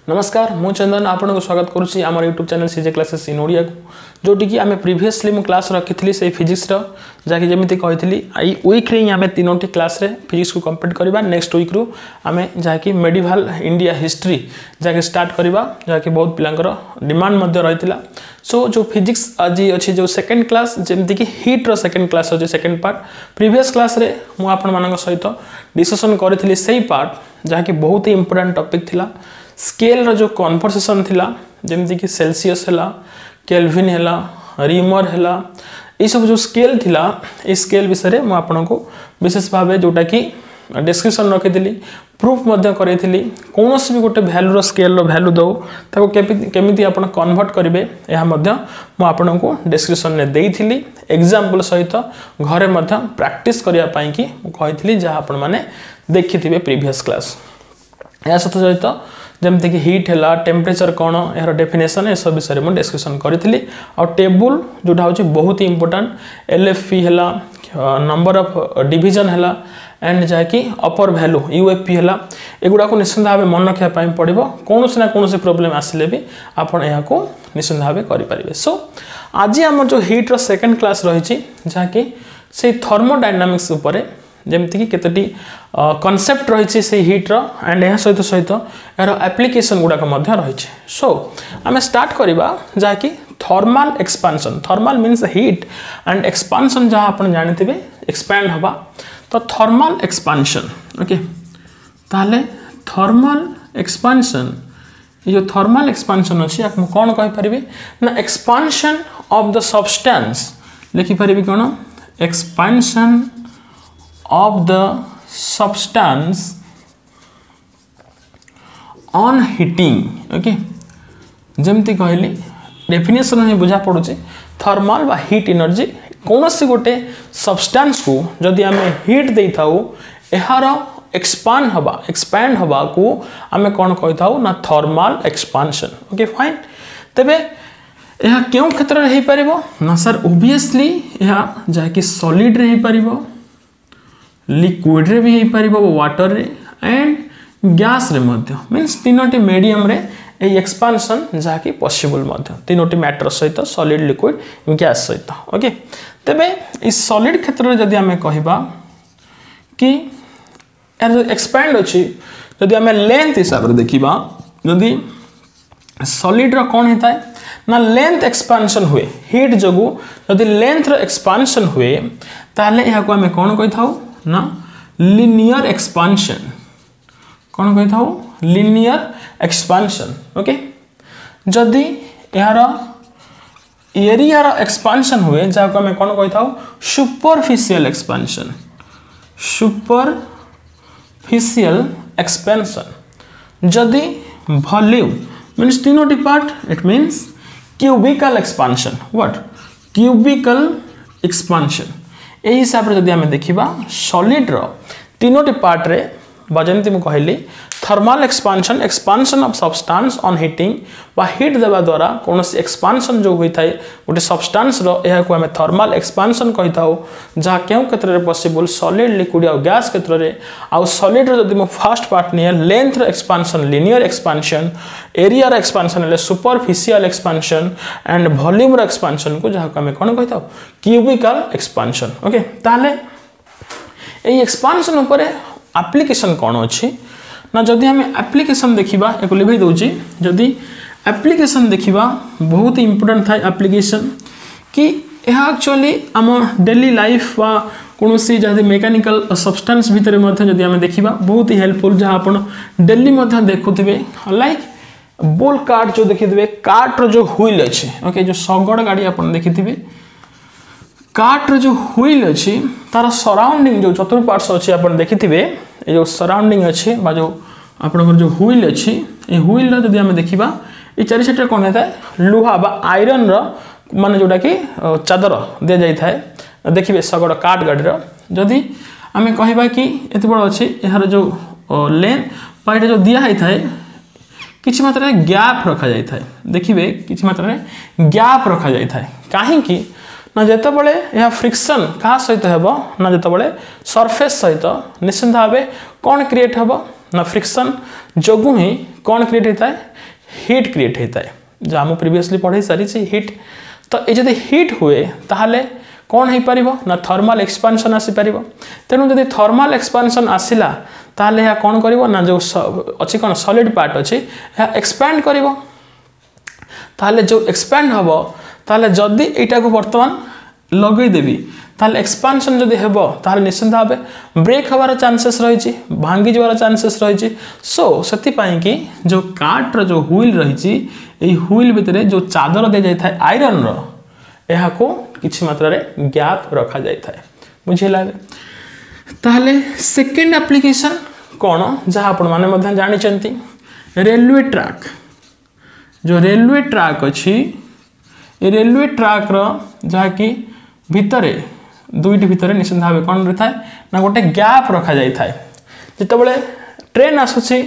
नमस्कार मु चंदन आपन को स्वागत करुच्ची आम YouTube channel CJ classes in Odia को जोटी कि आम प्रीवियसली मु क्लास रखी से फिजिक्स जहाँकि जमी कही आई वीक रे आम तीनोटी क्लास रे फिजिक्स को कंप्लीट करवा नेक्स्ट वीक रु आम जहाँकि मेडिवल इंडिया हिस्ट्री जहाँकि स्टार्ट करवा जहाँकि बहुत पिलांकर डिमांड रही सो जो फिजिक्स आज अच्छी जो सेकेंड क्लास जमती कि हिट रो सेकेंड क्लास अच्छे सेकेंड पार्ट प्रीवियस क्लास रे मु आपण मान सहित डिस्कशन करी से पार्ट जहाँकि बहुत ही इंपोर्टेंट टॉपिक थिला स्केल रो जो कन्वर्सेशन थिला जमती कि सेल्सियस है केल्विन है रिमर है ये सब जो स्केल थिला ये स्केल विषय में आपन को विशेष भाव जोटा कि डिस्क्रिप्शन रखी प्रूफ करी कौन भी गोटे भैल्यू स्केल भैल्यू दो केमी आप कन्वर्ट करेंगे यह आपन को डिस्क्रिप्शन में देती एग्जाम्पल सहित घरे प्रैक्टिस करने की कही जहाँ आपण मैंने देखी थे प्रीवियस क्लास या सहित जमती कि हीट है टेम्परेचर कौन यार डेफिनेशन ये सब विषय में डिस्कसन करी आ टेबुल जोटा हूँ बहुत ही इंपोर्टेंट LFP है नंबर ऑफ डिवीजन है एंड जहाँकि अपर वैल्यू UFP है एगुड़ा को निश्चित भाव मन रखापी पड़ो कौन ना कौन प्रोब्लेम आसिले भी आपड़ यहाँ निश्चित भाव करेंगे सो आज आम जो हीट रो सेकेंड क्लास रही जहाँकि से थर्मोडायनामिक्स उपरे जमती कि केतोटी कॉन्सेप्ट रही से हीट रो एंड यह सहित सहित यार एप्लिकेशन गुड़ाक रही सो आम स्टार्ट करवा जहाँकि thermal expansion thermal means heat and expansion जहाँ आप जानते एक्सपैंड हवा तो थर्माल एक्सपांशन ओके ताले थर्माल एक्सपांशन ये जो थर्माल एक्सपांशन अच्छी आप कौन कहींपारि ना एक्सपांशन ऑफ द सब्सटेंस लिखिपारि कौन expansion of the substance on heating okay जमती कहली डेफिनेशन में बुझा पड़ुचे थर्माल बा हीट एनर्जी कौन सी गोटे सब्सटेंस को जदि आम हीट दे था यार एक्सपैंड हवा को आम कौन कही था ना थर्माल एक्सपांशन ओके फाइन तेबे यह क्यों क्षेत्र में हो पारिबो ना सर ओबियसली यह जहाँकि सॉलिड रे हो पारिबो लिक्विड रे भी हो पार वाटर रे एंड गैस रे मीन्स तीनोटी मीडियम रे ए एक्सपांशन जहाँकि पॉसिबल तीनोटी मैटर सहित सॉलिड लिक्विड गैस सहित ओके तेबे इस सॉलिड क्षेत्र में जदि आम कहबा कि यार जो एक्सपैंड अच्छी जदि आम लेंथ हिसाब से देखा जदि सॉलिड रो कौन होता है ना लेंथ एक्सपांशन हुए हीट जो जदि लेंथ रो एक्सपांशन हुए ताले यहाँ को आम कौन कही था ना लिनियर एक्सपांशन कौन कही था लिनियर एक्सपांशन ओके जदि यार एरिया एक्सपांशन हुए जहाँ को आम कौन कही था सुपरफिशियल एक्सपांशन सुपरफिशियल एक्सपेंशन जदि वॉल्यूम मीन्स तीनोटी part it means cubical expansion what cubical expansion यही हिसाब से जब आम देखा सॉलिड रो तीनोटी पार्ट रे जमती मुझे कहली thermal expansion expansion of substance on heating बा हीट देवा द्वारा कौन एक्सपांशन जो होता है गोटे सब्सटेंस रो यह को आम थर्माल एक्सपांशन कही था जहाँ क्यों क्षेत्र में पॉसिबल सॉलिड लिक्विड और गैस क्षेत्र में आउ सॉलिड रो जब फर्स्ट पार्ट नहीं लेंथ रो एक्सपांशन लिनियर एक्सपांशन एरिया रो एक्सपांशन है सुपरफिशियल एक्सपांशन एंड वॉल्यूम रो एक्सपांशन को जहाँ को आम कौन कही था क्यूबिकल एक्सपांशन ओके ताले ये एक्सपांशन उपर एप्लिकेशन कौन अच्छी ना जदि आम एप्लिकेशन देखा एक लिभे दूची जदि एप्लिकेशन देखा बहुत ही इंपोर्टेंट था एप्लिकेशन कि यह एक्चुअली आम डेली लाइफ वा कौन सी जहाँ मेकानिकल सब्सटेंस भितर जदि आम देखा बहुत ही हेल्पफुल जहाँ आप डेली देखुवे लाइक बोल कार्ट जो देखिए कार्ट जो व्हील अच्छे ओके जो शगड़ गाड़ी आप देखिए कार्ट जो व्हील अच्छी तार सराउंडिंग जो चतुर्पार्श्व अच्छी आप देखिए ये जो सराउंडिंग अच्छी जो आपंकर जो व्हील अच्छी ये व्हील जब आम देखा ये चारि साइड कौन होता है लुहा बा आयरन मान जोटा कि चादर दि जाए देखिए शगड़ कार्ट गाड़ी जदि आम कहवा कि एत बड़ अच्छी यार जो लेंथ जो दिखाई थाए किसी मात्रा गैप रखा जाए देखिए किसी मात्रा गैप रखा जाए कहीं ना जेतेबेले यह फ्रिक्शन क्या सहित हेबो ना जेतेबेले सरफेस सहित निश्चित भाव कौन क्रिएट हेबो ना फ्रिक्शन जोगु ही कौन क्रिएट होता है हीट क्रिएट होता है जहाँ मुझे प्रीवियसली पढ़ाई सारी हीट तो ये जब हीट हुए ताहले कौन हो पार ना थर्माल एक्सपांशन आसीपर तेणु जब थर्माल एक्सपांशन आसला ताहले यह कौन कर ना जो अच्छी कौन सॉलिड पार्ट अच्छी यह एक्सपैंड कर ताहले जो एक्सपैंड हम ताहले जदि एटा को वर्तमान लगेदेवी ताहले एक्सपांशन जदि हेबो ताहले निश्चित भाव ब्रेक हबार चांसेस रही भांगी जवार चांसेस रही सो से कि जो कार्टर जो व्हील रही व्हील भितर जो चादर दि जाए आयरन यह को किछि मात्रा रे गैप रखा जाए बुझेगा ताहले सेकेंड एप्लिकेशन कौन जहाँ आपण मैंने जानी रेलवे ट्रैक जो रेलवे ट्रैक अच्छी रेलवे ट्रैक जहाँ कि भितरे दुईटी भितर निश्चित भाव कौन रही है ना गोटे गैप रखा जाए जितेबाला ट्रेन आसूसी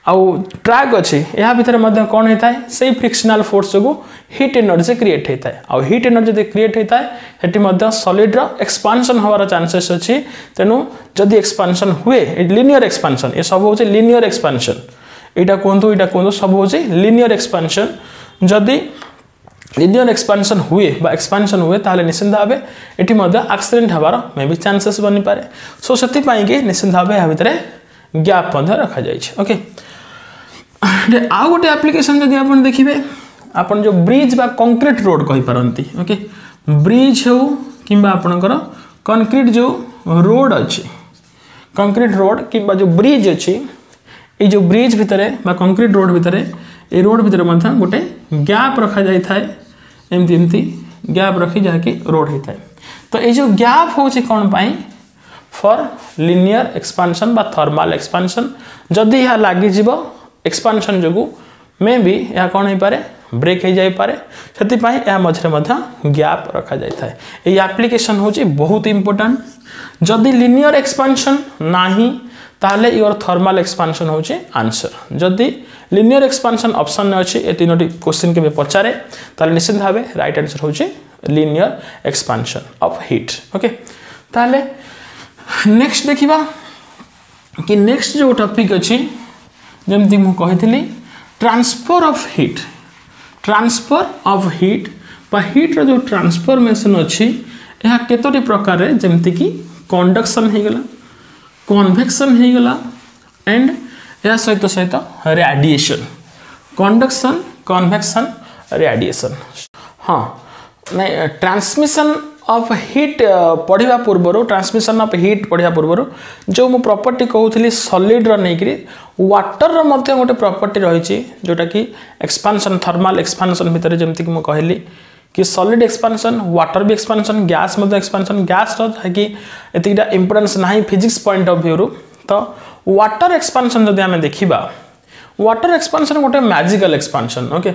आउ ट्रैक अच्छी यह भितर कौन होता है से फ्रिक्शनल फोर्स जो हीट एनर्जी क्रिएट होता है आउ हीट एनर्जी जब क्रिएट होता है से सॉलिड एक्सपांशन हमार चांसेस अच्छी तेणु जदि एक्सपांशन हुए लिनियर एक्सपांशन ये सब हूँ लिनियर एक्सपांशन यहाँ कहतु सब हूँ लिनियर एक्सपांशन जदि लिनियर एक्सपांशन हुए बा एक्सपांशन हुए ताहले निश्चित भाव ये एक्सीडेंट हबार मे भी चांसेस बनी पारे सो से निश्चित भाव यहाँ भितर गैप रखा जाए ओके आउ गोटे एप्लिकेशन जदि आप देखिए आपन जो ब्रिज बा कंक्रीट रोड कहि पारंती ओके ब्रिज हो किंबा आपनकर कंक्रीट जो रोड अच्छी कंक्रीट रोड किंबा जो ब्रिज अच्छी ये जो ब्रिज भितर बा कंक्रीट रोड भितर ये रोड भितर गोटे गैप रखा जाए एमती एमती गैप रखी जहाँकि रोड होता है तो ये जो गैप हो कौन पाई फॉर लिनियर एक्सपांशन बा थर्माल एक्सपांशन जदि यह लगी एक्सपांशन जो मे भी यह कौन हो पारे ब्रेक हो जाए पारे से मझे गैप रखा जाए ये एप्लिकेशन हूँ बहुत इंपोर्टेंट जदि लिनियर एक्सपांशन नाही ताहले योर थर्माल एक्सपांशन हूँ आंसर जदि लिनियर एक्सपांशन ऑप्शन में अच्छी ये तीनोटी क्वेश्चन के पचारे ताहले निश्चित भाव राइट आंसर हूँ linear expansion of heat okay ताहले नेक्स्ट देखिबा कि नेक्स्ट जो टॉपिक अच्छी जमती मु कही ट्रांसफर ऑफ हीट बा हीट रो जो ट्रांसफॉर्मेशन अच्छी यह केतोटी प्रकार रे जमती कि कंडक्शन हो गला कन्वेक्शन हो गला एंड या सहित सहित रेडिएशन कंडक्शन कन्वेक्शन रेडिएशन हाँ नहीं ट्रांसमिशन ऑफ हीट पढ़ा पूर्वर ट्रांसमिशन ऑफ हीट पढ़ा पूर्वर जो मु प्रॉपर्टी कहूली सॉलिड नहीं वाटर गोटे प्रॉपर्टी रही जोटा कि एक्सपांशन थर्माल एक्सपांशन भितर जमती कि कहली कि सॉलिड एक्सपांशन वाटर भी एक्सपांशन गैस एक्सपांशन गैस कि एतिकटा इंपोर्टेंस ना फिजिक्स पॉइंट ऑफ व्यू तो वाटर एक्सपांशन जब आम देखा वाटर एक्सपांशन गोटे मैजिकल एक्सपांशन ओके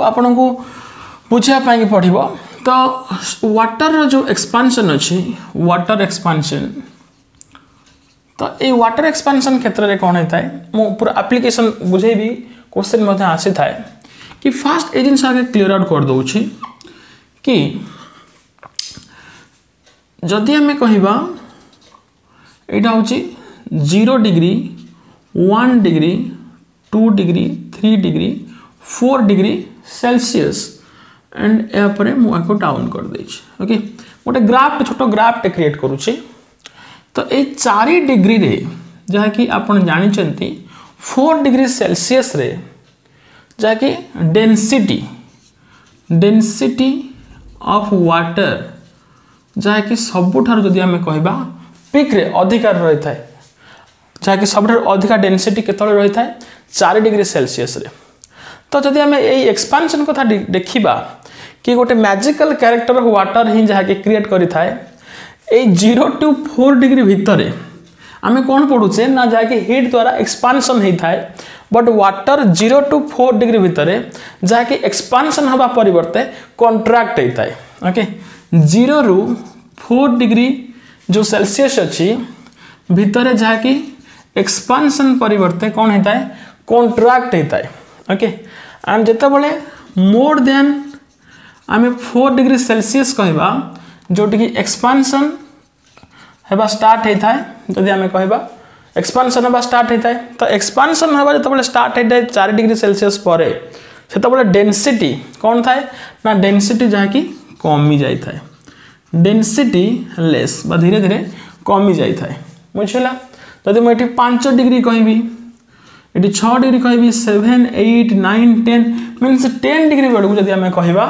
आपन को बुझापी पड़ो तो वाटर जो एक्सपांशन अच्छी वाटर एक्सपांशन तो ये वाटर एक्सपांशन क्षेत्र में कौन होता है मु पूरा एप्लिकेशन बुझेबी क्वेश्चन आसी था कि फास्ट ये जिन आगे क्लीयर आउट कर दूची कि जदि आम कहवा यहाँ हूँ 0 degree 1 degree 2 degree 3 degree 4 degree Celsius and यापर मुझे डाउन कर देछि ओके गोटे ग्राफ छोट ग्राफ क्रिएट करुचे तो ये 4 डिग्री रे जहाँ कि आपण जानी 4 डिग्री सेल्सियस रे जहाँ कि डेंसिटी ऑफ वाटर जहाँ कि सबुठार जदि आम कहवा पिक रे अधिकार रही है जहाँ कि सब अधिका डेंसिटी केतले रही है 4 डिग्री सेल्सियस रे तो जदि आम ये एक्सपांशन कथा देखा कि गोटे मैजिकल कैरेक्टर ऑफ वाटर ही जहाँ कि क्रिएट करी थाए 0 to 4 डिग्री भितर आम कौन पढ़ुचे ना जहाँकि हीट द्वारा एक्सपांशन होता है बट वाटर 0 to 4 डिग्री भितर जहाँकि एक्सपांशन हवा परिवर्ते कॉन्ट्रैक्ट होता है ओके 0 ରୁ 4 डिग्री जो सेल्सियस अच्छी भितर जहाँकि एक्सपांशन परिवर्ते कौन होता है कॉन्ट्रैक्ट होता है ओके एंड जिते बड़े मोर देन आम 4 डिग्री सेल्सियस कहवा जोटि कि एक्सपांशन हेबा स्टार्ट होता है जदि आम कहवा एक्सपांशन हेबा स्टार्ट होता है तो एक्सपांशन हेबा जो स्टार्ट होता है 4 डिग्री सेल्सियस पर से डेनसीटी कौन थाए ना डेनसीटी जहाँकि कमी जाए था डेनसीटी लेस बा धीरे धीरे कमी जाए था बुझेगा जदि मुझे 5 डिग्री कहबी ये 6 डिग्री कहबी 7 8 9 10 मीन्स 10 डिग्री बेलू जब आम कहवा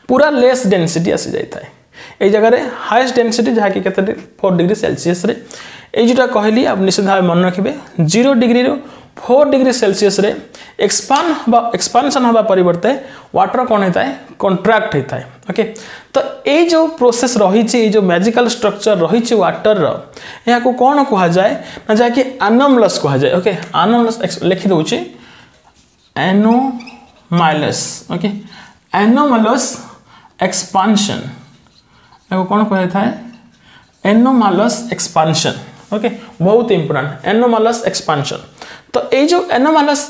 पूरा लेस डेनसीटी आसी जाए ये जगह हाईएस्ट डेनसीटी जहाँकि 4 डिग्री सेल्सियस रे ये जोटा कहली आप निश्चित भाव मन रखिए 0 डिग्री 4 डिग्री सेल्सियस रे एक्सपांशन हवा परिवर्ते वाटर कौन होता है कंट्रैक्ट होता है ओके तो ये जो प्रोसेस रही जो मैजिकल स्ट्रक्चर रही वाटर या को कौन कह जाए ना जहाँकि एनोमलस कह जाए ओके एनोमलस लिखि दूची एनोमाइलस ओके एनोमलस एक्सपांशन या कौन कह था एनोमालस एक्सपांशन ओके बहुत इंपोर्टेंट एनोमालस एक्सपांशन तो ये जो एनोमालस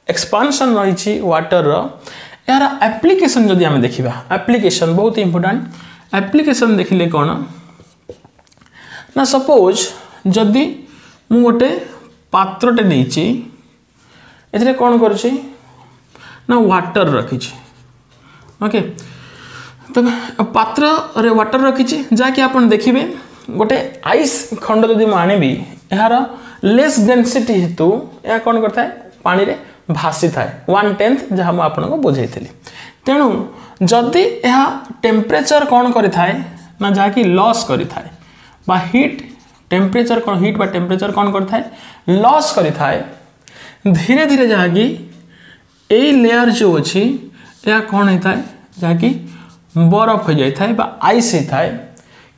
एक्सपांशन रही वाटर यार एप्लिकेशन जदि आम देखा एप्लिकेशन बहुत इंपोर्टेंट एप्लिकेशन देखिले कौन ना सपोज जदि मु गोटे पात्रटे नहीं ए कौन कर ना वाटर रखी ओके तो पात्र रे वाटर रखी जहाँकि आप देखिए गोटे आइस खंड जदि मुझे यार लेस डेनसीटी हेतु यह कौन करता है पानी रे भासी थाए 1/10 जहाँ मुझे आपको बुझे तेणु जदि यह टेम्परेचर कौन करें ना जहाँकि लॉस करें बा हीट टेम्परेचर कौन हीट बा टेम्परेचर कौन करें लॉस करें धीरे धीरे जहाँकि यही लेयर जो अच्छी यह कौन होता है जहाँकि बरफ हो जाता है बा आइस होता है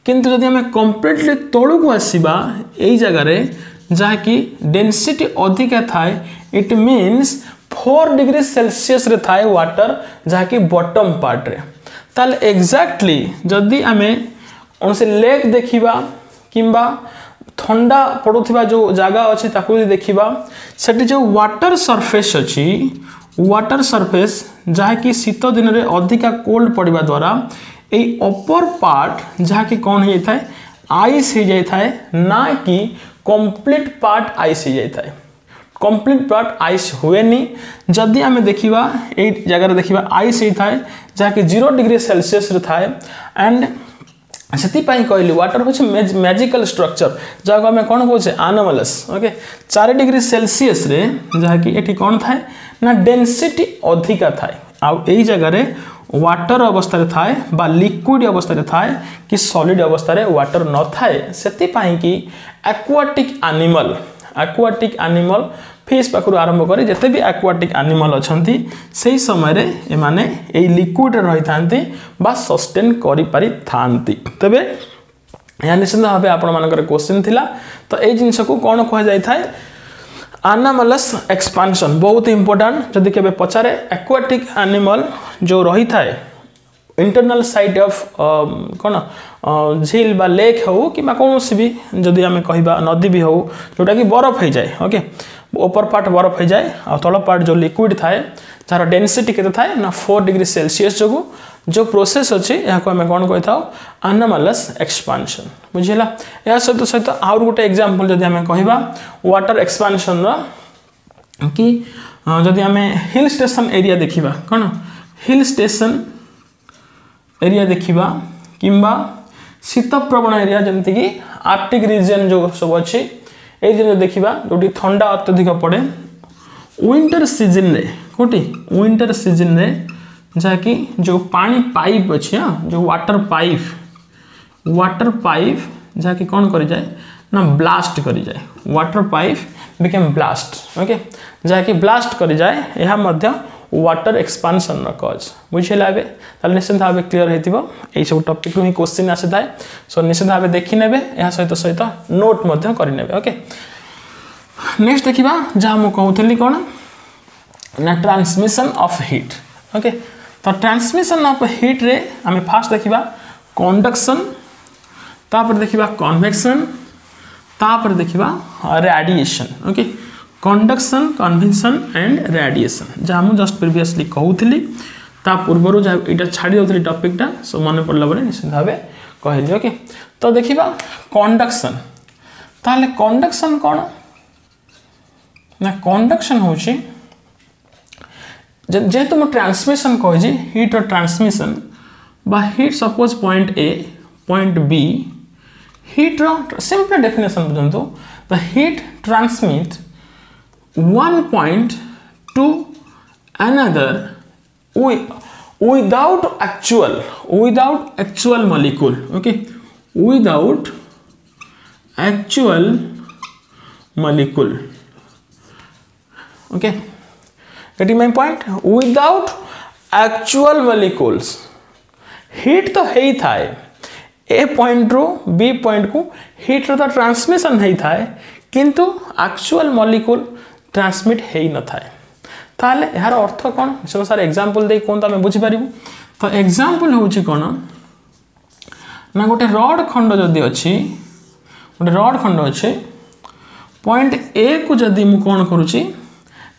किंतु जदि आम कंप्लीटली तलू को आसवा यही जगार जहाँकि डेनसीटी अधिका थाए इट मीन्स 4 डिग्री सेल्सियस रे थाए वाटर जहाँकि बॉटम पार्ट रे ताल एग्जैक्टली जदि आम कौन से लेक देखा किंबा ठंडा पड़ुवा जो जगह अच्छी ताकू देखा सेठी जो वाटर सरफेस अच्छी वाटर सरफेस जहाँकि शीत दिन में अधिका कोल्ड पड़ा द्वारा ये अपर पार्ट जहाँकि कौन हो जाता है आइस हो जाता है ना कि कंप्लीट पार्ट आइस हो जाता है कंप्लीट पार्ट आइस हुए नहीं जदि आम देखा ये जगह देखा आइस होता है जहाँकि 0 डिग्री सेल्सियस थाए एंड से कहली वाटर हूँ मैजिकल स्ट्रक्चर जहाँ आम कौन कहे एनोमलस ओके 4 डिग्री सेल्सियस रे जहाँकि ये कौन थाए ना डेनसीटी अधिका थाए आउ यही जगह वाटर अवस्था थाए बा लिक्विड अवस्था थाए कि सॉलिड अवस्था वाटर न थाए से कि एक्वाटिक एनिमल फिश पाखु आरंभ कर जिते भी एक्वाटिक एनिमल अच्छा से समय एमाने यही लिक्विड रही था सस्टेन करि पारि थांती तबे यह निश्चित भाव आपण क्वेश्चन थिला तो यही जिनस को कौन कह जाए एनोमलस एक्सपांशन बहुत इंपोर्टेंट जदि केबे पचारे एक्वाटिक एनिमल जो रही थाए इंटरनल साइड ऑफ कौन झील बा लेक हो कि कौन भी जदि आम कहवा नदी भी हो जोटा कि बरफ हो जाए ओके ऊपर पार्ट बरफ हो जाए और तल पार्ट जो लिक्विड थाए जार डेनसीटी के थाए ना 4 डिग्री सेल्सियस जो प्रोसेस अच्छी यहाँ आम कौन कही था एनोमलस एक्सपांशन बुझेगा या सहित सहित आउ गोटे एग्जांपल जदि आम कहवा वाटर एक्सपांशन कि जदि आम हिल स्टेशन एरिया देखा कौन हिल स्टेशन एरिया देखा किंबा शीत प्रवण एरिया जमती कि आर्कटिक रीजन जो सब अच्छी ये देखा जो ठंडा अत्यधिक पड़े विंटर सीजन रे कोटी विंटर सीजन रे जहाँकि जो पानी पाइप अच्छे जो वाटर पाइप जहाँकि कौन कर जाए ना ब्लास्ट करी जाए water pipe became blast okay जहाँकि ब्लास्ट करी जाए यह मध्य वाटर एक्सपांशन कज बुझेगा एवं निश्चित भाव क्लीयर हो सब टॉपिक ही क्वेश्चन आसी थाए सो निश्चित भाव देखी ने सहित सहित नोट करने ओके नेक्स्ट देखा जहाँ मुझे कहूली कौन ना ट्रांसमिशन ऑफ हीट ओके तो ट्रांसमिशन ऑफ हीट रे आम फास्ट देखा कंडक्शन तापर देखा कन्वेक्शन तापर देखा radiation okay conduction convection and radiation जहाँ मुझे जस्ट प्रिवियसली कहूली ता पूर्व यहाँ छाड़ी दौली टॉपिकटा सब मन पड़ला निश्चित भाव कहली। ओके तो देखा कंडक्शन ताहले कंडक्शन कौन ना कंडक्शन हूँ जेहेतु मुझे ट्रांसमिशन कही हीट ट्रांसमिशन बा heat suppose point A point B heat simple definition बुझंतु the heat transmit one point to another without actual molecule, okay, without actual molecule, okay, getting my point, without actual molecules heat तो है थाए ए point रू B point को heat रो transmission है थाए किंतु actual molecule transmit है न थाए ताले यार अर्थ कौन सब सार एग्जांपल दे कोन तमे बुझी पारिबु। तो एग्जांपल होउची कोन ना गोटे रड खंड जदी अछि गोटे रड खंड अछि पॉइंट ए को जदी मु कोन करूची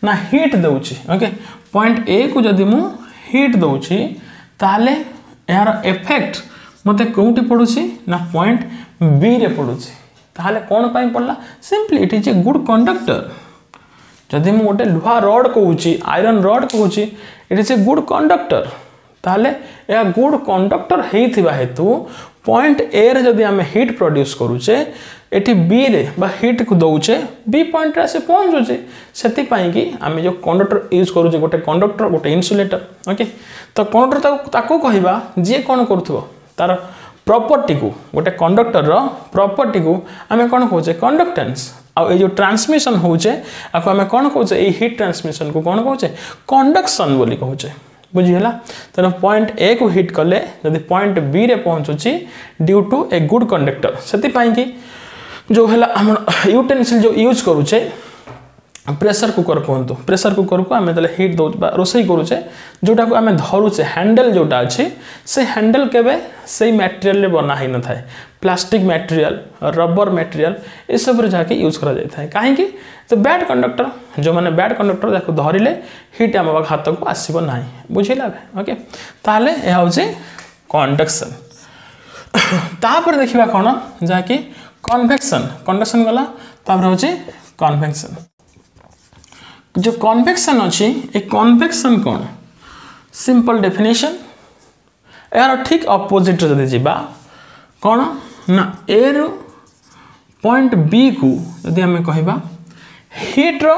ना हीट दउची। ओके पॉइंट ए को जदी मु हीट दउची ताले यार इफेक्ट मते कोउटी पडुची ना पॉइंट बी रे पडुची ताले कोन पई पडला simply it is a good conductor. जदि मु गोटे लुहा रड कहूँ आयरन रड कहूँ it is a good conductor ताले या गुड कंडक्टर होइथिबा हेतु पॉइंट ए रे जदि आमे हीट प्रोड्यूस करूचे एटी बी रे बा हीट को दउचे बी पॉइंट रे से पहुंचुचे सेति पई कि आमे जो कंडक्टर यूज करूचे गोटे कंडक्टर गोटे इन्सुलेटर। ओके तो कंडक्टर ताको कहिबा जे कोन करथबो तार प्रॉपर्टी को गोटे कंडक्टर रो प्रॉपर्टी को आमे कोन कहूचे कंडक्टेंस आ जो ट्रांसमिशन होचे आको आमे कोन कहूचे ए हीट ट्रांसमिशन को कोन कहूचे कंडक्शन बोली कहूचे बुझिहला। तने पॉइंट ए को हिट कले जदि पॉइंट बी रे पहुंचुची due to a good conductor सेति पई कि जो हला हम यूटेंसिल जो यूज करूचे प्रेशर कुकर कहतु प्रेशर कुकर को आम जो हिट दौ रोसई करूचे जोटा को आम धरुचे हैंडल जोटा अच्छे से हैंडल केबे से मटेरियल रे बना ही न थाए प्लास्टिक मटेरियल रबर मटेरियल ये सब रे जाके यूज करा जाय थाए काहे तो बैड कंडक्टर जो माने बैड कंडक्टर जाको धरिले हिट आम हाथ को आसीबो नाही बुझिला। ओके ताले ए होचे कंडक्शन। तापर देखिबा कोन जाके कन्वेक्शन कंडक्शन गला तापर होचे कन्वेक्शन। जो कन्वेक्शन अच्छी ए कन्वेक्शन कौन सिंपल डेफिनेशन यार ठीक अपोजिट जदि जीवा कौन ना ए रो पॉइंट बी को यदि आम कहबा हीट रो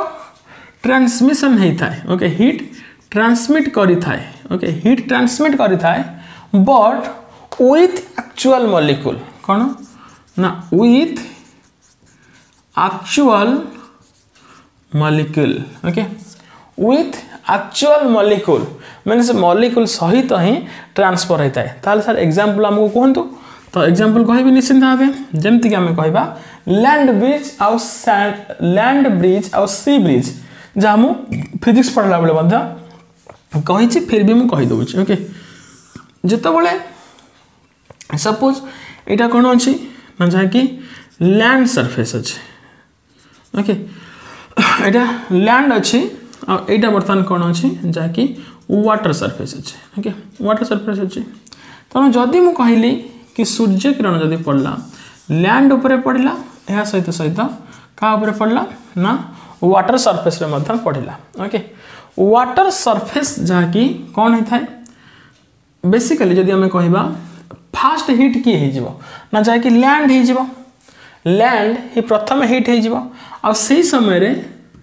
ट्रांसमिशन होता है। ओके हीट ट्रांसमिट करी थाए ओके हीट ट्रांसमिट करी थाए बट विथ एक्चुअल मॉलिक्यूल कौन ना with actual molecule. Okay with actual molecule means molecule सहित ही ट्रांसफर होता है। ताल सर एग्जांपल हमको कहतु तो एग्जांपल कहबी निश्चित भाव जमती आम कहबा लैंड ब्रिज आउ सी ब्रिज जहाँ मु फिजिक्स पढ़ला बेले कही फिर भी मुझे कहीदे। ओके जितेबले सपोज यहाँ कौन अच्छी ना जहाँकि लैंड सरफेस अच्छे ओके यहाँ लैंड अच्छी आईटा बर्तमान कौन अच्छी जहाँकि वाटर सरफेस अच्छे। ओके वाटर सरफेस अच्छी तेणु जदि मु कहली कि सूर्य किरण जदि पड़ला लैंड उपरे पड़ला यह सहित सहित क्या उपरे पड़ला ना वाटर सरफेस रे मध्य पड़ला। ओके वाटर सरफेस जहाँकि कौन होता है बेसिकली जदि आम कहबा फास्ट हिट किए हो ना जहाँकि लैंड हो लैंड ही प्रथम हिट हो से समय रे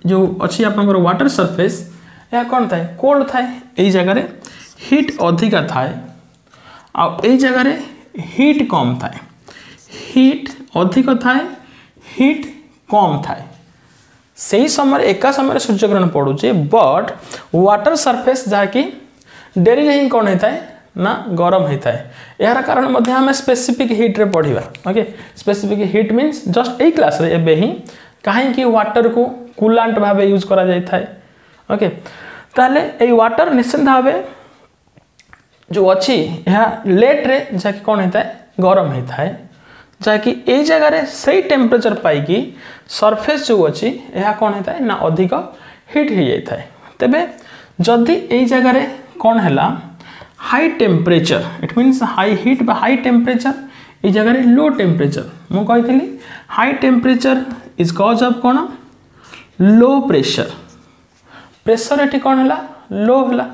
जो अच्छी आपंकर वाटर सरफेस या कौन थाए कोल्ड थाए यही जगह हिट अधिका थाए आई जगह हिट कम थाए हिट अधिक थाए हिट कम थाए से समय एका समय सूर्यकिरण पड़ुचे बट वाटर सरफेस जहाँकि डेरी ही कौन होता है ना गरम होता है। यार कारण मध्य आम स्पेसिफिक हिट रे पढ़ा। Okay specific heat means just यही क्लास रे एबे ही कहीं वाटर को कूलांट भाव यूज करा जाय थाए। ओके ताले ए वाटर निश्चित भाव जो अच्छी यह लेट रे जाकि कौन होता है गरम होता है जहाँकि यही जगह से टेम्परेचर पाई सरफेस जो अच्छी यह कौन होता है ना अधिक हिट हो जाता है। तेबे जदि यही जगह कौन है high temperature it means high hit बा हाई टेम्परेचर ये जगह लो टेम्परेचर मु कही high temperature is cause of कौन लो प्रेशर प्रेशर एटी कौन है लो है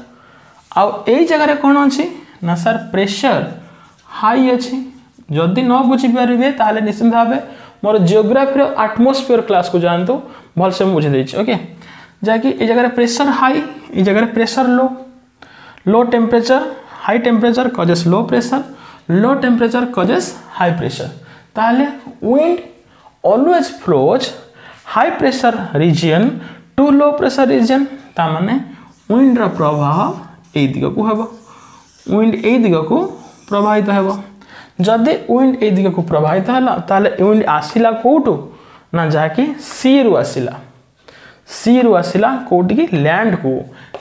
आउ ए जगह कौन अच्छी ना सर प्रेशर हाई अच्छी जदि न बुझीपारे ताले निश्चित भाव मोर जियोग्राफी आटमोस्फियर क्लास को जानतु भलसे बुझे ओके जहाँकि ये जगह प्रेशर हाई ये जगह pressure low low temperature high temperature causes low pressure low temperature causes high pressure ताले wind always flows high pressure region to low pressure region तामाने विंड रा प्रभाव ए दिग को हेबो विंड ए दिग को प्रभावित हेबो जदि विंड ए दिग को प्रभावित हला ताले विंड आसिला कोटू ना जाके सी रु आसिला कोटी की लैंड को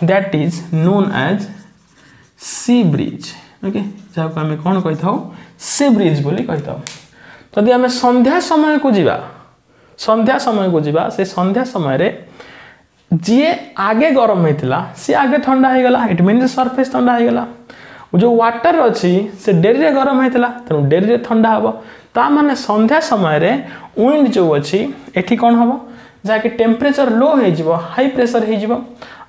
that is known as sea breeze okay जहाँ को आम कौन कही था सी ब्रिज बोली कही था जदि आम संध्या समय को जीवा से संध्या समय रे जी आगे गरम होता सी आगे ठंडा हो गला इट मीन सरफेस ठंडा हो गला जो वाटर अच्छी से डेरी रे गरम होता तेणु डेरी रे ठंडा हम ता माने संध्या समय रे विंड जो अच्छी एठी कौन हम जहाँकि टेम्परेचर लो हो हाई प्रेशर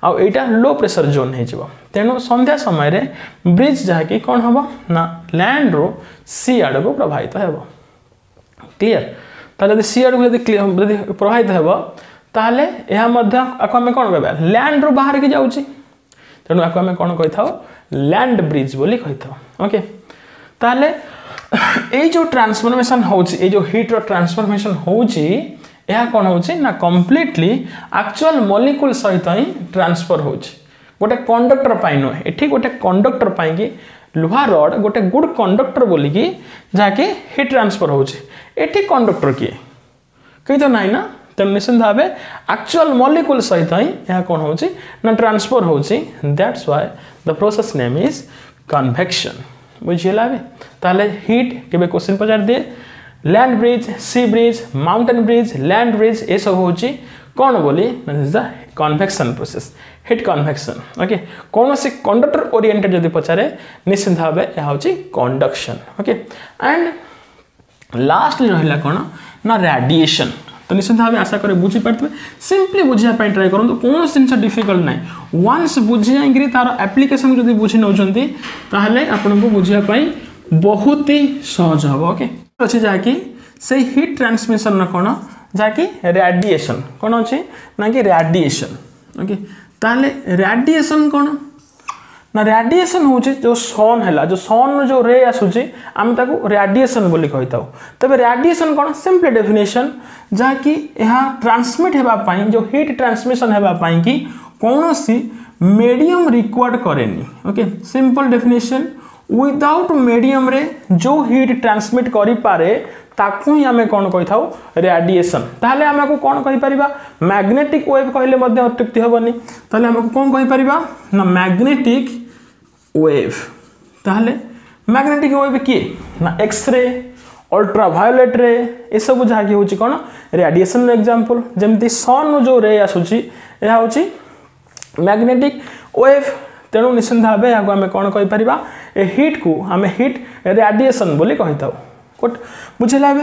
हो एटा लो प्रेशर जोन हो तेणु संध्या समय रे ब्रिज जहाँकि कौन हम ना लैंड रो सी आड़ को प्रभावित हो क्लीयर ताले सी आड़ को प्रभावित हो ताले यह आम कौन कह लैंड रो बाहर की जाऊँगी तेणु आपको आम कौन कही था लैंड ब्रिज बोली कही था ओके ताले ये जो ट्रांसफॉर्मेशन होची जो हीट रो ट्रांसफॉर्मेशन होची यह कौन होची ना कंप्लीटली एक्चुअल मॉलिक्यूल सहित ही ट्रांसफर होची गोटे कंडक्टर पाई नुहे एठी गोटे कंडक्टर पाई कि लुहा रड गोटे गुड कंडक्टर बोली कि जहाँकि हीट ट्रांसफर होची एठी कंडक्टर किए कही तो नाई ना तेणु निश्चित भाव एक्चुअल मॉलिक्यूल सहित ही यह कौन होची ना ट्रांसफर होची that's why the process name is convection बुझीला ताले हीट केबे क्वेश्चन पचार दिए land breeze sea breeze mountain breeze land breeze ये सब होची कौन बोली is the convection process heat convection okay कौन से कंडक्टर ओरिएंटेड जदि पचारे निश्चित भाव यह होची कंडक्शन ओके एंड लास्ट रहिला कौन ना रेडिएशन तो निश्चित भाव आशा करे बुझी पार्थे सिंपली बुझिया पाई ट्राई करूँ कौन जिन डिफिकल्ट ना वन्स बुझी तार एप्लिकेशन जब बुझी नौ ताहले आपन को बुझिया पाई बहुत ही सहज हम ओके अच्छे जहाँकि से हीट ट्रांसमिशन कौन जहाँकि रेडिएशन कौन अच्छे ना कि रेडिएशन ओके ताहले रेडिएशन कौन ना रेडिएशन हूँ जो सन है जो सन जो रे आसूची आम ताको रेडिएशन बोली कही था तबे रेडिएशन कौन सिंपली डेफिनेशन जहाँकि यह ट्रांसमिट होगापाई जो हीट ट्रांसमिशन होगापाई कि कौन सी मीडियम रिक्वायर्ड करेनी okay simple definition without medium रे जो हीट ट्रांसमिट करि पारे ताकू ही आमे कौन कही था रेडिएशन ताहले आमे को कौन कहि परिबा मैग्नेटिक वेव कहले मध्ये अत्युक्ति हेबनी ताहले आमे को कौन कहि परिबा ना मैग्नेटिक वेव ताहले मैग्नेटिक वेव किए ना एक्सरे अल्ट्रावायोलेट रे ए सब जहाँकि होची कौन रेडिएशन एग्जांपल जेमती सन जो रे आसुची यह होची मैग्नेटिक वेव तेणु निश्चित भाव यहाँ आम कौन कहीपर ए हीट को आम हीट रेडिएशन बोली कही था बुझेगा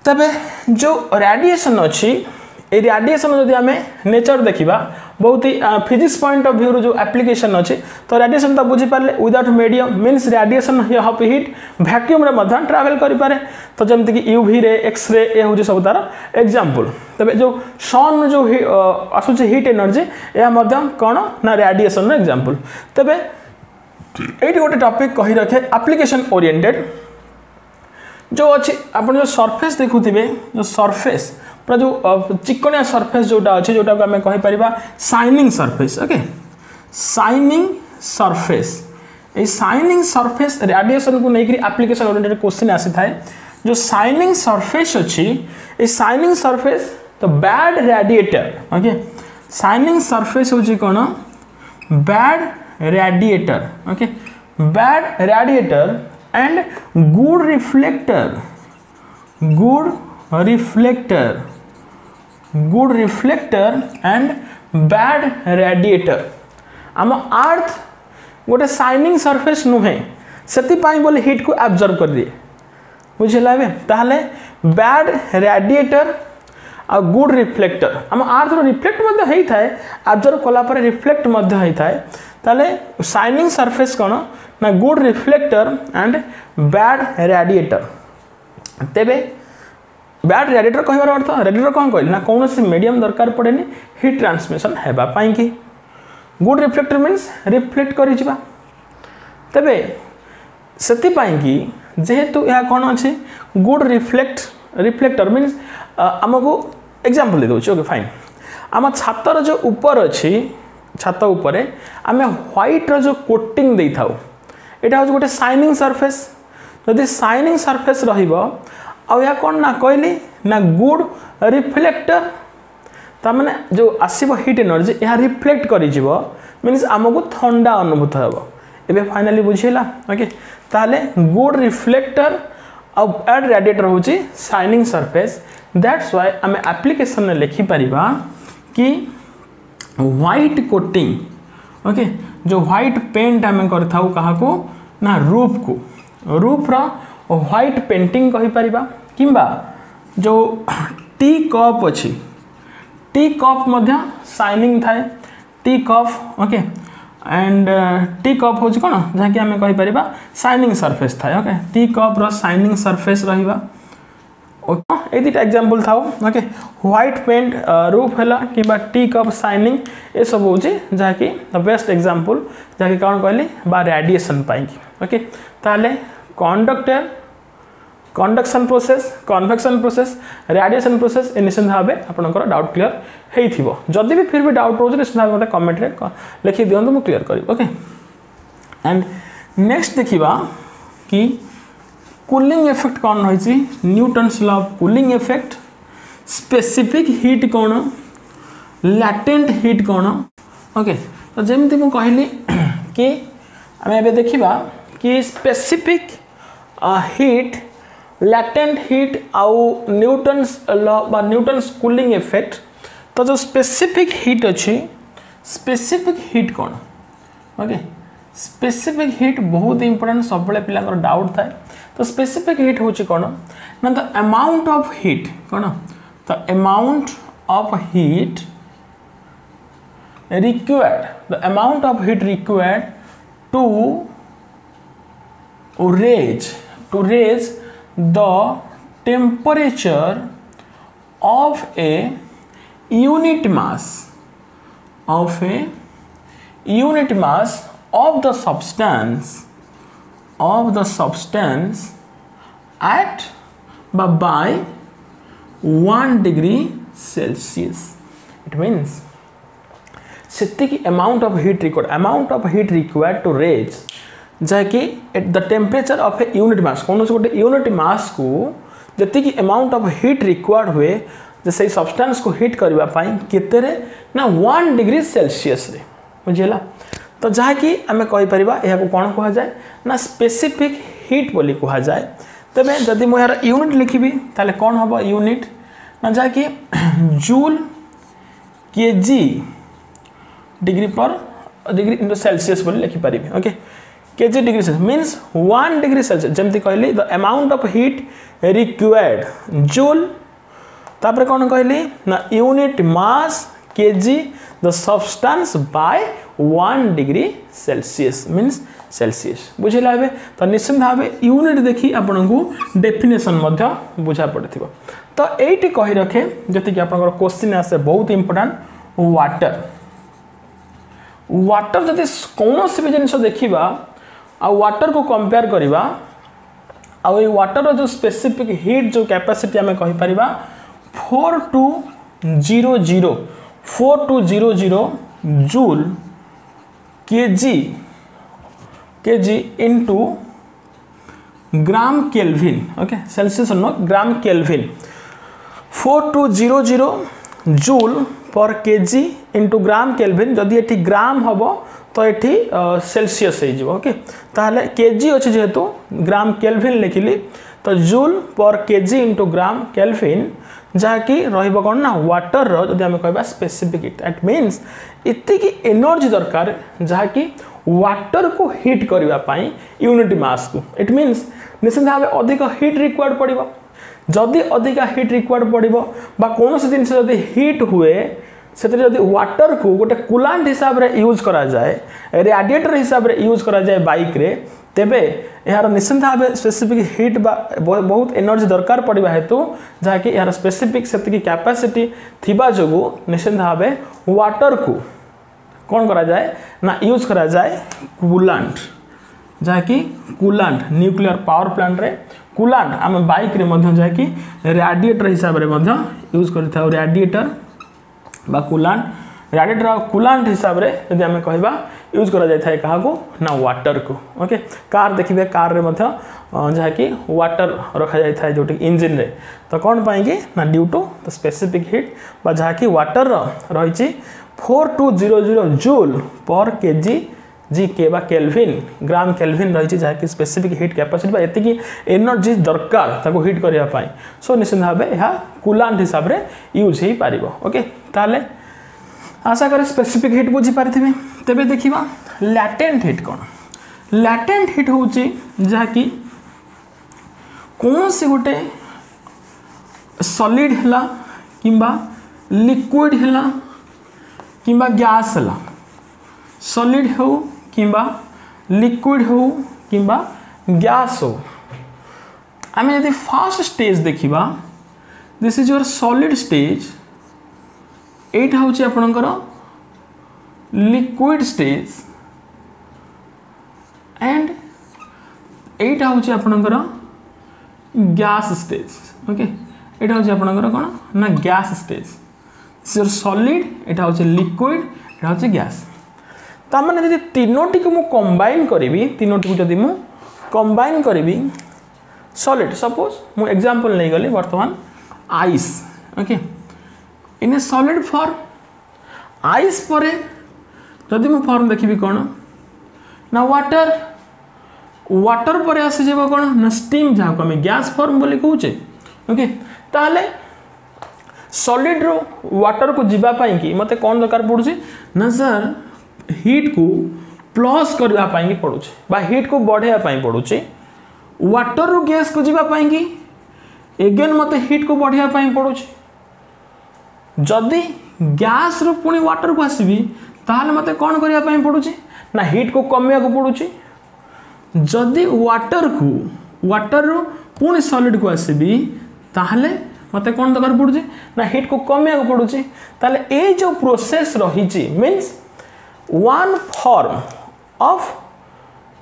तबे जो रेडिएशन अच्छी ये रेडिएशन जदि आम नेचर देखा बहुत ही फिजिक्स पॉइंट ऑफ व्यू जो एप्लिकेशन अच्छी तो रेडिएशन तो बुझीपारे without medium means radiation of heat vacuum रे ट्रावेल करें तो जमती कि यूवी रे एक्सरे ये हूँ सब तार एग्जांपल तबे जो सन जो आसूची हीट एनर्जी यह कौन ना रेडिएशन एग्जांपल तबे ये गोटे टॉपिक कही रखे एप्लिकेशन ओरिएंटेड जो अच्छी आप जो सरफेस देखुवे जो सरफेस पूरा जो चिकनिया सरफेस जोटा अच्छे जोटा को आम कहीपर shining surface okay shining surface ये शाइनिंग सरफेस रेडिएशन को लेकर एप्लिकेशन ओरिएंटेड क्वेश्चन आसी थाए जो शाइनिंग सरफेस अच्छी ये शाइनिंग सरफेस तो bad radiator okay shining surface होची कौन bad radiator okay bad radiator and good reflector and bad radiator आम अर्थ गोटे शाइनिंग सरफेस नुहे से बोले हिट को एब्जॉर्ब कर दिए बुझेला ताहले बैड रेडिएटर आ गुड रिफ्लेक्टर आम आर थोड़ा रिफ्लेक्ट होता है एब्जॉर्ब कलापर रिफ्लेक्ट होता है ताहले शाइनिंग सरफेस कौन ना good reflector and bad radiator तेबे बैड रेडिएटर कहबार अर्थ रेडिएटर कौन कहली ना कौन सी मीडियम दरकार पड़ेनि हिट ट्रांसमिशन हेबापाई कि गुड रिफ्लेक्टर मीन्स रिफ्लेक्ट करि जिबा तेबे सेतिपाई कि जेहेतु यह कौन अच्छे गुड रिफ्लेक्टर मीन्स आमको एग्जांपल दे दूँ ओके फाइन आम छातर जो ऊपर अच्छी छात उपर आम व्हाइट रो कोटिंग दे था यहाँ हूँ गोटे शाइनिंग सरफेस जदि शाइनिंग सरफेस रहा कौन ना कहली ना गुड रिफ्लेक्टर ताने जो आसब हिट एनर्जी यह रिफ्लेक्ट कर मीन्स आमको ठंडा अनुभूत हो एबे फाइनली बुझेला ओके ताले गुड रिफ्लेक्टर और बैड रेडिएटर हूँ शाइनिंग सरफेस दैट्स वाई आम एप्लिकेशन में लिखिपर कि व्हाइट कोटिंग ओके जो व्हाइट पेंट आम कर ना रूफ को रूफ व्हाइट पेंटिंग कहीपर किंबा जो टी कप अच्छी टी कप शाइनिंग थाए tea cup okay and tea cup हूँ कौन जहाँकि आम कहीपर शाइनिंग सरफेस थाए ओके टी कप रो शाइनिंग सरफेस रहा ओके ये दुटा एग्जांपल था ओके व्हाइट पेंट रूफ है कि टी कप शाइनिंग ये सब हूँ जहाँकि द बेस्ट एग्जांपल जहाँकि कौन कहली बा रेडिएशन पाई ओके ताले conductor conduction process convection process radiation process ए निश्चित भाव आपंकर डाउट क्लीयर हो जदि भी फिर भी डाउट रोज निश्चित भाव मतलब कमेंट रे लिखि दिंतु मुझे क्लीयर करी ओके एंड नेक्स्ट देखा कि कूलिंग इफेक्ट कौन रही Newton's law of cooling effect specific heat कौन लैटेंट हीट कौन ओके तो जमी मुझे कहली कि आम ए देखा कि स्पेसिफिक हीट लैटेंट हीट आउ न्यूटन्स लॉ बा न्यूटन्स कूलिंग इफेक्ट तो जो स्पेसिफिक हीट अच्छी स्पेसिफिक हीट कौन ओके स्पेसिफिक हीट बहुत इंपोर्टेंट सब पिला डाउट थाए तो स्पेसिफिक हीट हूँ कौन ना द अमाउंट ऑफ हीट कौन the amount of heat required the amount of heat required to raise the temperature of a unit mass of the substance at by 1 degree Celsius. It means सेतिकी amount of heat required to raise जहाँकि at the temperature of a unit mass कौन गोटे unit mass को जी amount of heat required हुए से substance को hit करने केते ना 1 डिग्री सेल्सियस रे बुझेला तो जहाँकि आम कहीपर यह कौन कह जाए ना स्पेसिफिक हीट बोली कह जाए तेरे जदि मुझे यार यूनिट लिखी ताले कौन हम यूनिट ना जहाँकि जूल केजी डिग्री पर डिग्री इंटू सेल्सियस बोली लिखिपारि okay K G degree Celsius means 1 degree Celsius जमती कहली the amount of heat required joule तापर कौन कहली ना unit mass K G the substance by 1 degree Celsius means Celsius बुझेला हे तो निश्चित भाव यूनिट देखी आपन को डेफिनेशन बुझा पड़े तो ये कही रखे जी आप क्वेश्चन आसे बहुत इंपोर्टेंट वाटर वाटर जदि कौन भी जिन देखा आ वाटर को कंपेयर करवा आउ ये वाटर जो स्पेसिफिक हीट जो कैपेसिटी आम कहीपर 4200 joule K G into gram kelvin okay Celsius no gram kelvin 4200 joule पर केजी इंटू ग्राम केल्विन जदि ये ग्राम हम तो ये सेल्सियस ओके ताहले केजी अच्छे जेहेतु ग्राम केल्विन लिखिली तो जूल पर केजी इंटू ग्राम केल्विन जहाँकि रन ना वाटर जब आम कह स्पेसिफिक हीट दैट मीन्स इतनी एनर्जी दरकार जहाँकि वाटर को हीट करने यूनिट मास को इट मीन्स निश्चित भाव अधिक हीट रिक्वायर्ड पड़ो जदि अधिक हीट रिक्वायर्ड पड़ो कौन सी जिन हीट हुए से वाटर को गोटे कूलांट हिसाब रे यूज करा जाए रेडिएटर हिसाब रे यूज करा जाए बाइक रे तेबे यार निश्चित भाव स्पेसिफिक हीट बहुत एनर्जी दरकार पड़ा हेतु जहाँकि यार स्पेसिफिक से कैपेसिटी थिबा जोगु निश्चित भाव वाटर को कौन करा जाए ना यूज करा जाए कूलांट जहाँकि कूलांट न्यूक्लियर पावर प्लांट रे कूलांट आम बाइक रे मध्य जाकि रेडिएटर हिसाब रे मध्य यूज करता रेडिएटर बा कूलांट रेडिएटर और कूलांट हिसाब रे यदि आम कहबा यूज करा जाय थाए काहा को ना वाटर को ओके कार देखिबे कार रे मध्य जहाँकि वाटर रखा जाय थाए जोटी इंजन रे तो कौन पाएंगे ना due to the specific heat बा जहाँकि वाटर रही 4200 जूल पर केजी जी के बा केल्विन ग्राम केल्विन रही जहाँकि स्पेसिफिक हीट कैपेसिटी बा एतिकी एनर्जी दरकार ताको हीट करिया पाई सो निश्चित भाव यह कूलांट हिसाब रे यूज ही पारिबो ओके ताले आशा करे स्पेसिफिक हीट बुझी पारिथिबे तेबे देखिबा लैटेंट हीट कोन लैटेंट हीट होची जहाँकि कौन से गोटे सॉलिड हला किंबा लिक्विड हला किंबा गैस हला सॉलिड हो किंबा लिक्विड हो किंबा गैस हो आम यदि फर्स्ट स्टेज देखिबा this is your solid stage एटा होची आपनकर लिक्विड स्टेज एंड एटा होची आपनकर गैस स्टेज ओके एटा होची आपनकर कोन ना gas stage this your solid एटा होची लिक्विड एटा होची गैस ताମାନେ ଯଦି ତିନୋଟି को मु कंबाइन करी तीनोटी को जदि मु कंबाइन करी सॉलिड सपोज मु एग्जांपल नहीं गली वर्तमान ice okay in A solid form ice पर जदि मु फॉर्म देखिबी कोन ना वाटर वाटर पर आसी जेबो कोन ना स्टीम जहाँ को हमें गैस फॉर्म बोली कहूचे ओके ताले सॉलिड रो वाटर को जीवा पाई कि मते कोन दरकार पड़ुची ना सर हीट को प्लस करबा पाई पड़ुचे बा हीट को बढ़ाया पाई पड़ुचे वाटर रो गैस को जीवा पाई कि एगेन मते हीट को बढ़ाया पाई पड़ुचे जदि गैस रो पुनी वाटर को आसीबी ताहले मते कोन करिया पाई पड़ुचे ना हीट को कमिया को पड़ुचे जदि वाटर रो पुनी सॉलिड को आसीबी ताहले मते कोन दरकार पड़ुचे ना हीट को कमिया को पड़ुचे ताहले ए जो प्रोसेस रहिची means one form of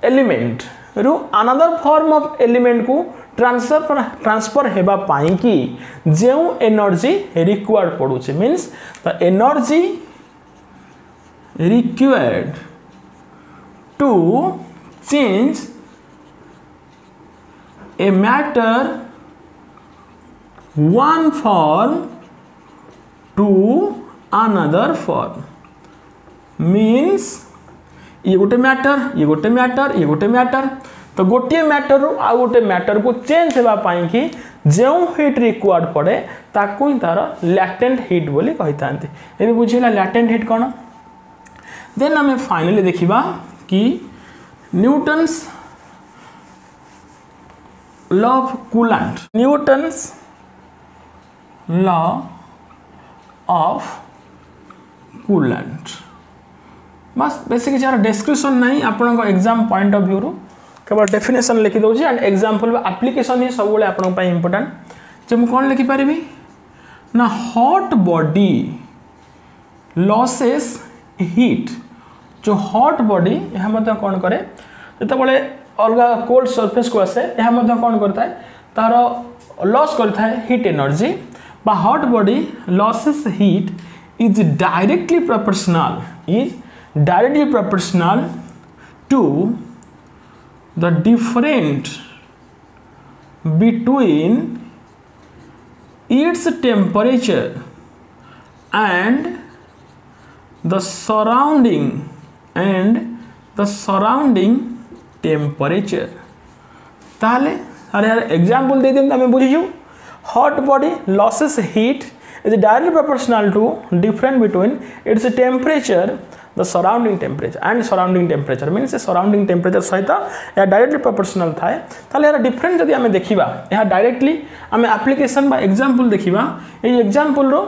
element रू another form of element को ट्रांसफर हेबा पाई कि जो एनर्जी रिक्वायर्ड पड़ुचे means the energy required to change a matter one form to another form means ये गोटे मैटर ये गोटे मैटर ये गोटे मैटर तो गोटे मैटर रू आ गोटे मैटर को चेंज हेबा पाई कि जो हीट रिक्वायर्ड पड़े ताकू ही तार लैटेंट हीट बोली कहि थांती एबे बुझिला लैटेंट हीट कोन देन हमें फाइनली देखिबा कि Newton's law of coolant Newton's law of coolant बस बेसिक यार डिस्क्रिप्शन नहीं आपण एग्जाम पॉइंट ऑफ व्यू रू केवल डेफिनेशन लिखि दउची एंड एग्जांपल एप्लीकेशन ही सब बेले आपण पई इंपोर्टेंट जे मु कोन लिखि परिबी ना हॉट बॉडी लॉसेस हीट जो हॉट बॉडी यह मध्य कोन करे जते बेले अलगा कोल्ड सरफेस को आसे यह मध्य कोन करता है तार लॉस करता है हीट एनर्जी बा hot body losses heat is directly proportional to the difference between its temperature and the surrounding temperature ताले अरे यार एग्जांपल दे दें हमें बुझियो hot body losses heat is directly proportional to difference between its temperature the surrounding temperature and surrounding temperature means surrounding temperature सहित यह directly proportional थाए ताले यार डिफरेंट जदि आम देखा यह डायरेक्टली आम एप्लिकेशन बा एग्जांपल देखा ये एग्जांपल रो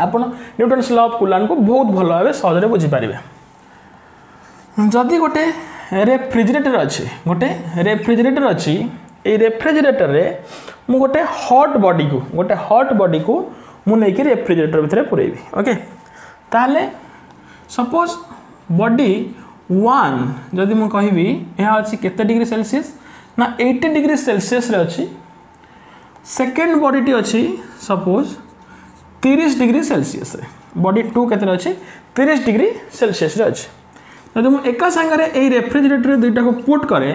आपण न्यूटन्स लॉ ऑफ कूलान को बहुत भल भाव सहज बुझी पारे जदि गोटे रेफ्रिजरेटर अच्छी गोटे रेफ्रिजरेटर अच्छी ये रेफ्रिजरेटर रे मु गोटे हॉट बॉडी को मु नहीं रेफ्रिजरेटर भितर पुरेबी ओके ताले सपोज बॉडी 1 जदि मु कहबी यह अच्छी केते डिग्री सेल्सियस ना 80 डिग्री सेल्सियस रे अच्छी सेकेंड बॉडी टी अच्छी सपोज 30 डिग्री सेल्सियस रे बॉडी 2 केते अच्छी 30 डिग्री सेल्सियस रे अच्छी जब मुझे एका सांगे ये रेफ्रिजरेटर दुईटा को पुट करे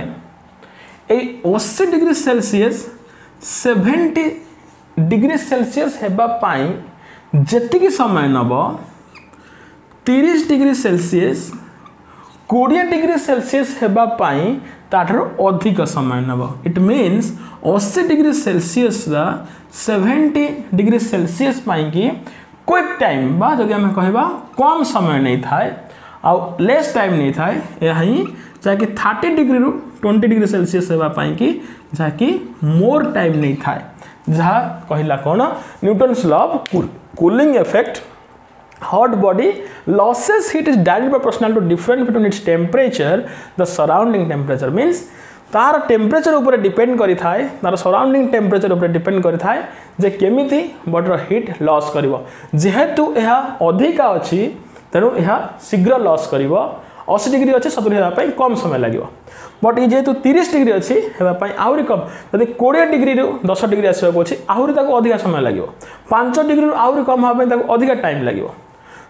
80 डिग्री सेल्सियस 70 डिग्री सेल्सियस हेबापाई जेतिकी समय नब 30 डिग्री सेल्सियस 20 डिग्री सेल्सियस हेबापाई ताठरो अधिक समय नब it means 80 degree Celsius 70 degree Celsius पाई की क्विक टाइम बा जदि आम कहबा कम समय नहीं थाए आउ लेस टाइम नहीं थाए यह जहाँकि 30 डिग्री रु 20 डिग्री सेल्सियस होगापाई कि जहाँकि मोर टाइम नहीं थाए जहाँ कहला कौन Newton's law of cooling effect hot body losses heat is directly proportional to difference between its temperature the surrounding temperature means तार टेम्परेचर उपर डिपेंड करि थाए तार सराउंडिंग टेम्परेचर उपर डिपेंड करि थाए जे केमिति बॉडीर हीट लॉस करिवो जेहेतु यह अधिका अछि तेणु यह शीघ्र लॉस कर 80 डिग्री अच्छे 70 होगापाई कम समय लगे बट ये जेहेतु 30 डिग्री अच्छी होगापाई आहरी कम जब 20 डिग्री 10 डिग्री आसवाक अच्छे आहरी अधिक समय लगे 5 डिग्री आहरी कम होगापाई अधिक टाइम लगे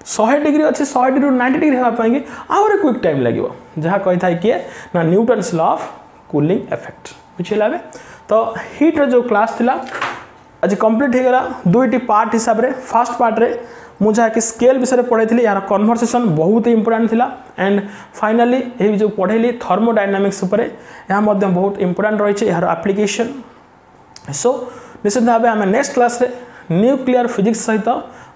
100 डिग्री अच्छे 100 डिग्री 90 डिग्री होगापाई आहरी क्विक टाइम लगे जहाँ कही था किए ना Newton's law of cooling effect बुझेगा तो हीट जो क्लास थिला आज कंप्लीट हो गला दुईटी पार्ट हिसाब से फर्स्ट पार्ट रे मु जहाँकि स्केल विषय पढ़ाई यार कन्वर्सेशन बहुत ही इंपोर्टेंट थिला एंड फाइनाली ये जो पढ़ेली थर्मोडायनामिक्स उपर यह बहुत इंपोर्टेंट रही यार एप्लिकेशन सो निश्चित भाव आम नेक्स्ट क्लास रे न्यूक्लियर फिजिक्स सहित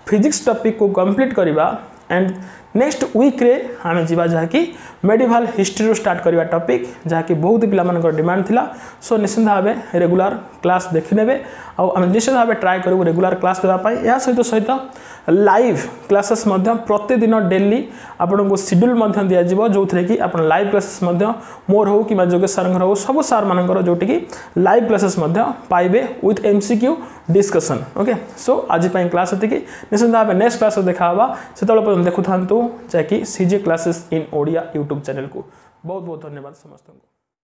फिजिक्स टॉपिक को कंप्लीट करवा एंड नेक्स्ट वीक रे आम जीवा जहाँकि मेडिवल हिस्ट्री स्टार्ट करवा टॉपिक जहाँकि बहुत पिला डिमांड थिला सो निश्चित भाव रेगुलर क्लास देखने आम निश्चित भाव ट्राए करूँ रेगुलर क्लास देवाई या सहित लाइव क्लासेस प्रतिदिन डेली आपन को शेड्यूल दिज्व जो थे कि आप लाइव क्लासेस मोर हो कि जोगेश सार हो सब सार मानकर जोटि कि लाइव क्लासेस पाइबे with MCQ discussion okay so आज क्लास ये निश्चित भाव नेक्स्ट क्लास देखा से पर्यटन देखु था जहाँकि CJ classes in Odia YouTube channel को बहुत बहुत धन्यवाद समस्त को।